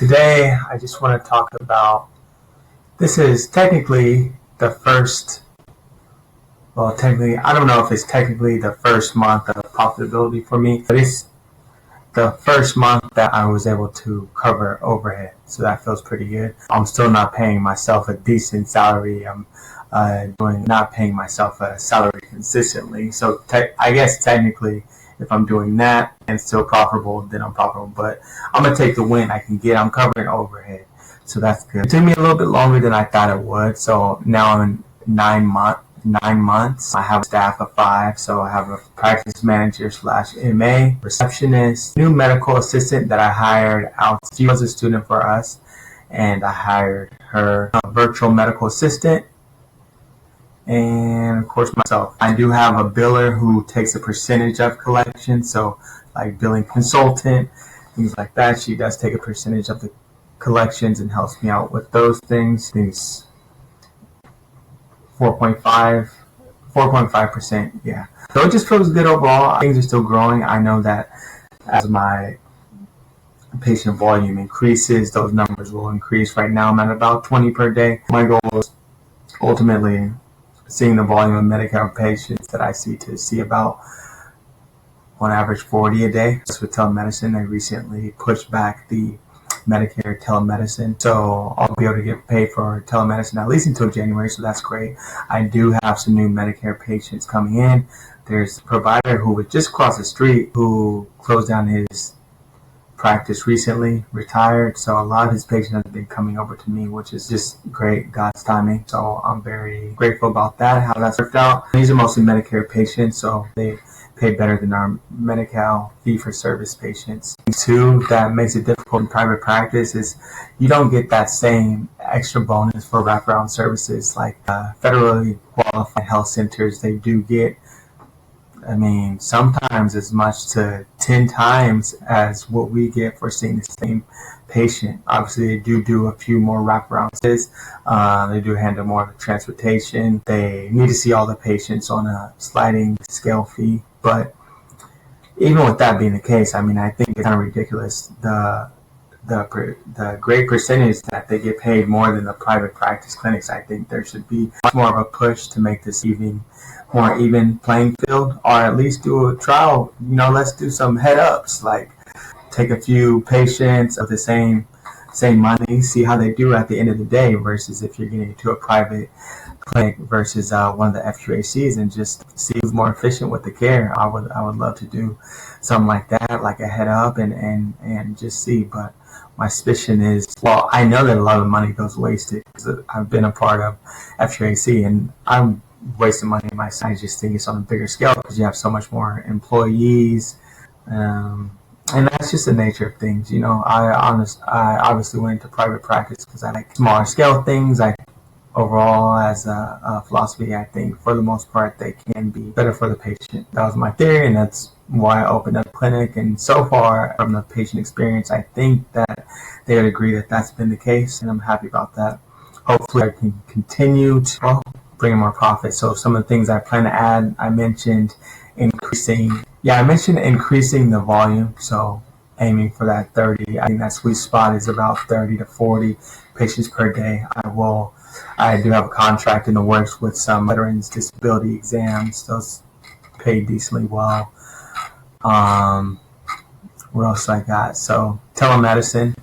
Today, I just want to talk about this is technically the first, well, technically, I don't know if it's technically the first month of profitability for me, but it's the first month that I was able to cover overhead. So that feels pretty good. I'm still not paying myself a decent salary. I'm not paying myself a salary consistently. So I guess technically, if I'm doing that and still profitable, then I'm profitable. But I'm gonna take the win I can get. I'm covering overhead, so that's good. It took me a little bit longer than I thought it would. So now I'm in 9 months. I have a staff of 5, so I have a practice manager / MA, receptionist, new medical assistant that I hired out. She was a student for us, and I hired her, a virtual medical assistant, and of course myself. I do have a biller who takes a percentage of collection, so like billing consultant, things like that. She does take a percentage of the collections and helps me out with those things. Things 4.5%, yeah. So it just feels good overall. Things are still growing. I know that as my patient volume increases, those numbers will increase. Right now I'm at about 20 per day. My goal is ultimately seeing the volume of Medicare patients that I see about on average 40 a day. Just with telemedicine, they recently pushed back the Medicare telemedicine, so I'll be able to get paid for telemedicine at least until January, so that's great. I do have some new Medicare patients coming in. There's a provider who was just across the street who closed down his practice recently, retired, so a lot of his patients have been coming over to me, which is just great, God's timing. So I'm very grateful about that, how that's worked out. These are mostly Medicare patients, so they pay better than our Medi-Cal fee-for-service patients. Two, that makes it difficult in private practice is you don't get that same extra bonus for wraparound services like federally qualified health centers. They do get, sometimes as much to 10 times as what we get for seeing the same patient. Obviously, they do a few more wraparounds. They do handle more of the transportation. They need to see all the patients on a sliding scale fee. But even with that being the case, I think it's kind of ridiculous. The great percentage that they get paid more than the private practice clinics. I think there should be much more of a push to make this more even playing field, or at least do a trial. Let's do some head ups, like take a few patients of the same money, see how they do at the end of the day, versus if you're getting to a private clinic versus one of the FQACs, and just see who's more efficient with the care. I would love to do something like that, like a head up, and just see. But my suspicion is, well, I know that a lot of money goes wasted because I've been a part of FQAC, and I'm wasting money myself. I just think it's on a bigger scale because you have so much more employees, and that's just the nature of things. I obviously went into private practice because I like smaller scale things. Overall, as a philosophy, I think for the most part they can be better for the patient. That was my theory, and that's why I opened up a clinic. And so far, from the patient experience, I think that they would agree that that's been the case, and I'm happy about that. Hopefully, I can continue to bring more profit. So some of the things I plan to add, I mentioned increasing the volume. So aiming for that 30. I think that sweet spot is about 30 to 40 patients per day. I do have a contract in the works with some veterans disability exams. Those pay decently well. What else I got? So telemedicine.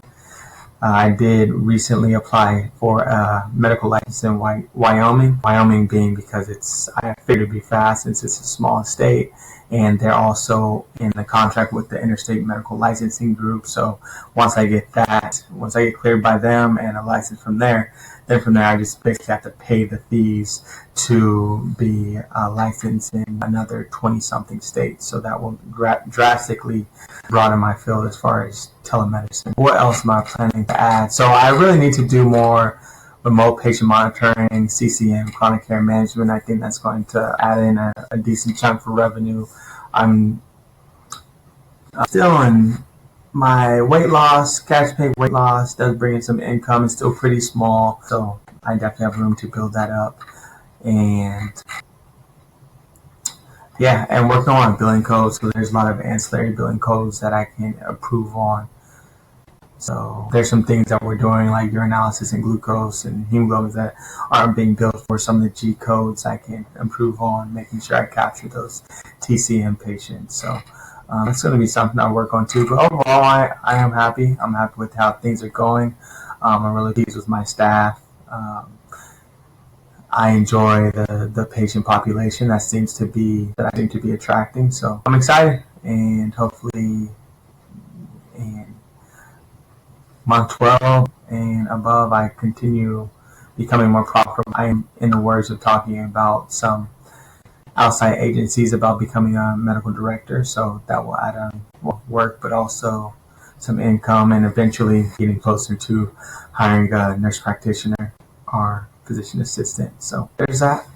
I did recently apply for a medical license in Wyoming. Wyoming being because I figured it'd be fast since it's a small state, and they're also in the contract with the Interstate Medical Licensing Group. So once I get cleared by them and a license from there, then from there I just basically have to pay the fees to be licensed in another 20-something states. So that will drastically broaden my field as far as telemedicine. What else am I planning to add? So I really need to do more remote patient monitoring, CCM, chronic care management. I think that's going to add in a decent chunk for revenue. I'm still in my weight loss, cash pay weight loss does bring in some income. It's still pretty small, so I definitely have room to build that up. And working on billing codes. So there's a lot of ancillary billing codes that I can approve on. So there's some things that we're doing like urinalysis and glucose and hemoglobin that aren't being built for some of the G codes I can improve on, making sure I capture those TCM patients. So it's going to be something I work on too. But overall, I am happy. I'm happy with how things are going. I'm really pleased with my staff. I enjoy the patient population that I seem to be attracting. So I'm excited, and hopefully in month 12 and above, I continue becoming more profitable. I am in the words of talking about some outside agencies about becoming a medical director, so that will add on work, but also some income, and eventually getting closer to hiring a nurse practitioner or physician assistant. So there's that.